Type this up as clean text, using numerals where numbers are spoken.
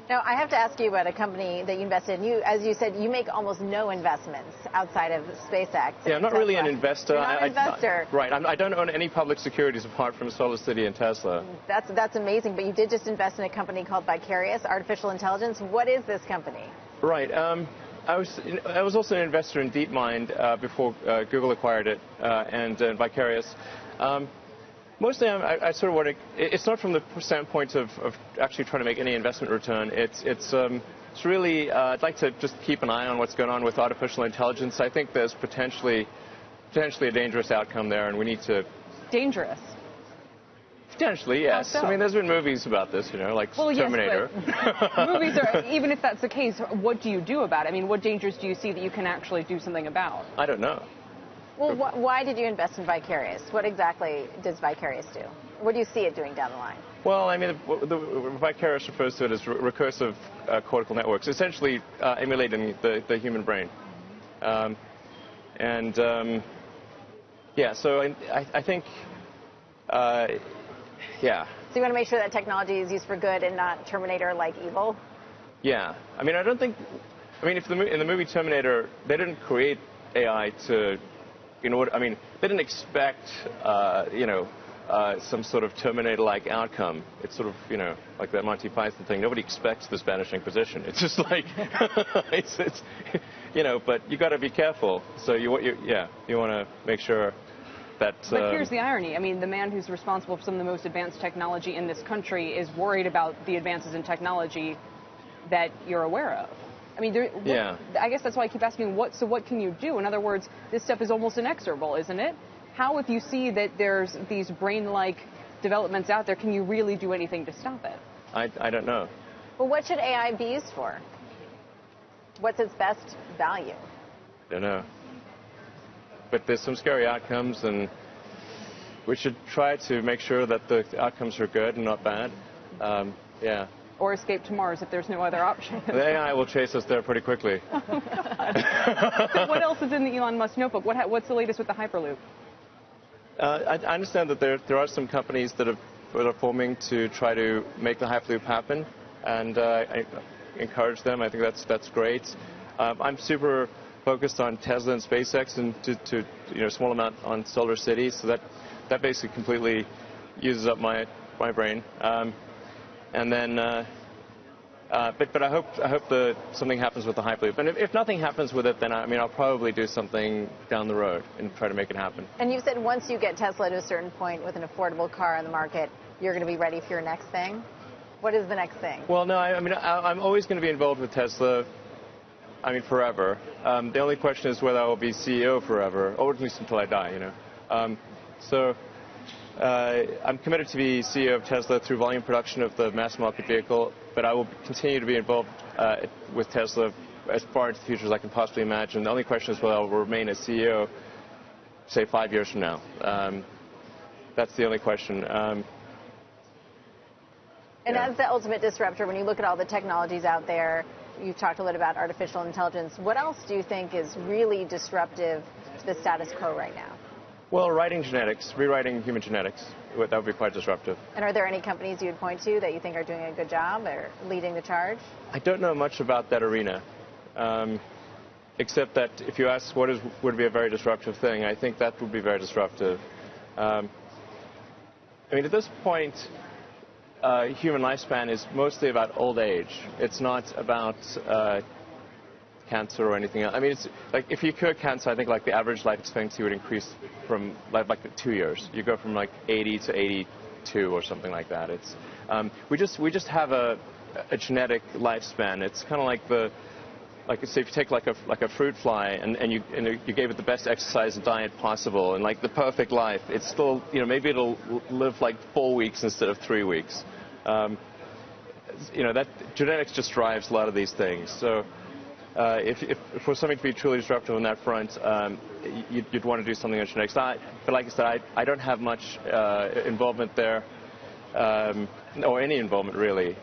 Now, I have to ask you about a company that you invested in. As you said, you make almost no investments outside of SpaceX. Yeah, I'm not really an investor. You're not an investor. Right. I don't own any public securities apart from SolarCity and Tesla. That's amazing. But you did just invest in a company called Vicarious Artificial Intelligence. What is this company? Right. I was also an investor in DeepMind before Google acquired it, and Vicarious. Mostly, I sort of want to. It's not from the standpoint of actually trying to make any investment return. It's really. I'd like to just keep an eye on what's going on with artificial intelligence. I think there's potentially a dangerous outcome there, and we need to. Dangerous. Potentially, yes. How so? I mean, there's been movies about this, like Terminator. Yes, but movies are. Even if that's the case, what do you do about it? I mean, what dangers do you see that you can actually do something about? I don't know. Well, why did you invest in Vicarious? What exactly does Vicarious do? What do you see it doing down the line? Well, I mean, the Vicarious refers to it as recursive cortical networks, essentially emulating the human brain. Yeah, so I think, yeah. So you want to make sure that technology is used for good and not Terminator-like evil? Yeah. I mean, I don't think, if in the movie Terminator, they didn't create AI to, I mean, they didn't expect, some sort of Terminator-like outcome. It's sort of, like that Monty Python thing. Nobody expects this Spanish Inquisition. It's just like, but you got to be careful. So you want to make sure that. But here's the irony. I mean, the man who's responsible for some of the most advanced technology in this country is worried about the advances in technology that you're aware of. I mean, I guess that's why I keep asking, what can you do? In other words, this stuff is almost inexorable, isn't it? How, if you see that there's these brain-like developments out there, can you really do anything to stop it? I don't know. Well, what should AI be used for? What's its best value? I don't know. But there's some scary outcomes, and we should try to make sure that the outcomes are good and not bad. Yeah. Or escape to Mars if there's no other option. The AI will chase us there pretty quickly. Oh, God. So what else is in the Elon Musk notebook? What's the latest with the Hyperloop? I understand that there are some companies that are forming to try to make the Hyperloop happen, and I encourage them. I think that's great. I'm super focused on Tesla and SpaceX, and to a small amount on SolarCity, so that basically completely uses up my brain. And then, but I hope that something happens with the Hyperloop. And if nothing happens with it, then I'll probably do something down the road and try to make it happen. And you said once you get Tesla to a certain point with an affordable car on the market, you're going to be ready for your next thing. What is the next thing? Well, no, I'm always going to be involved with Tesla. Forever. The only question is whether I will be CEO forever, or at least until I die. So. I'm committed to be CEO of Tesla through volume production of the mass market vehicle, but I will continue to be involved with Tesla as far into the future as I can possibly imagine. The only question is whether I will remain as CEO, say, 5 years from now. That's the only question. And as the ultimate disruptor, when you look at all the technologies out there, you talked a little about artificial intelligence. What else do you think is really disruptive to the status quo right now? Well, rewriting human genetics, that would be quite disruptive. And are there any companies you would point to that you think are doing a good job or leading the charge? I don't know much about that arena, except that if you ask would be a very disruptive thing, I think that would be very disruptive. At this point, human lifespan is mostly about old age. It's not about cancer or anything else. It's like if you cure cancer, I think like the average life expectancy would increase from like 2 years. You go from like 80 to 82 or something like that. It's we just have a genetic lifespan. It's kind of like say if you take like a fruit fly and you gave it the best exercise and diet possible and like the perfect life, it's still maybe it'll live like 4 weeks instead of 3 weeks. That genetics just drives a lot of these things. So. If for something to be truly disruptive on that front, you'd want to do something on genetics. But like I said, I don't have much involvement there, or any involvement really.